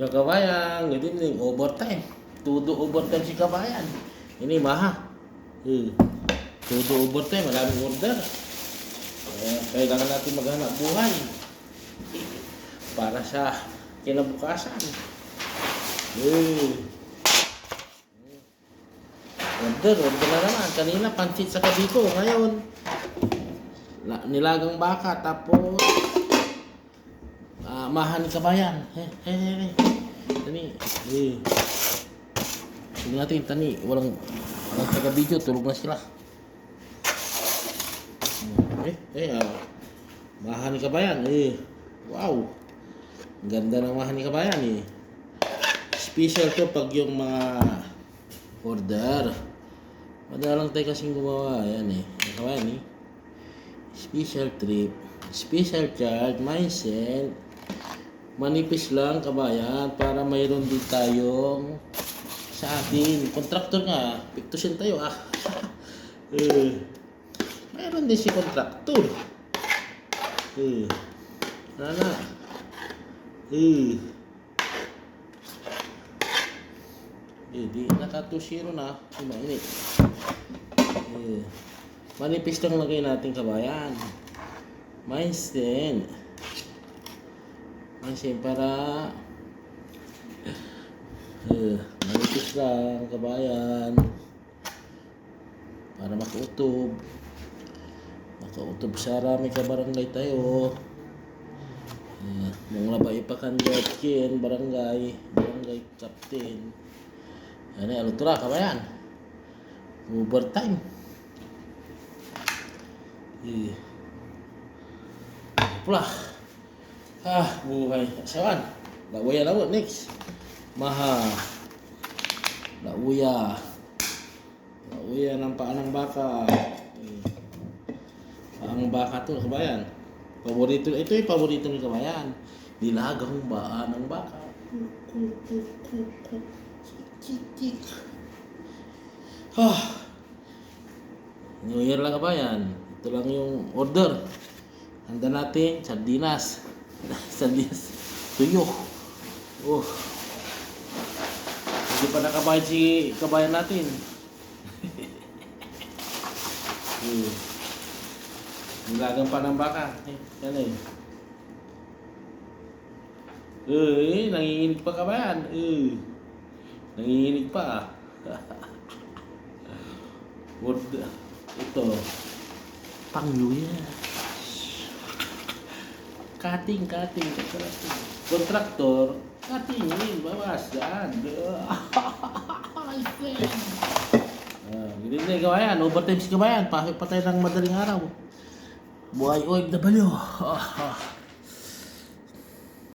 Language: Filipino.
Yung kabayan, good evening, overtime. Todo overtime si kabayan. Ini maha. Todo overtime, maraming order. Kailangan natin maghanap buhay. Para sa kinabukasan. Order na naman. Kanina, pansit sa kabiko. Ngayon, nilagang baka. Tapos, mahan kabayan. Tani. Sige natin, tani. Walang taga-video. Tulog na sila. Mahan kabayan. Wow. Ganda ng mahan kabayan. Special to pag yung mga order. Madalang tayo kasing gumawa. Ayan kabayan Special trip. Special charge. Mindset. Manipis lang kabayan para mayroon din tayong sa atin. Kontraktor nga, piktusin tayo mayroon din si kontraktor. Di naka 2-0 na. Mainit. Manipis lang lagay natin kabayan. Mindset. Para manipis lang kabayan para makautob sa rami ka barangay tayo. Mga labay pa kan barangay captain. Ano tura kabayan, overtime. Pula buhay. Sawan. Lauya na next. Maha. Lauya ng paa ng baka. Ang baka to, kabayan. Paborito. Ito yung paborito ni kabayan. Nilagang paa ng baka. New Year lang kabayan. Ito lang yung order. Handa natin, sardinas. Tuyo. Hindi pa nakabayad si kabayan natin. Nilagang pa ng baka. Yan nanginginig pa kabayan. Nanginginig pa Ito. Pang New Year. Cutting. Kontraktor, cuttingin, bawasan. Ganyan na kabayan, overtime si kabayan, pasok pa tayo ng madaling araw. Buhay OFW.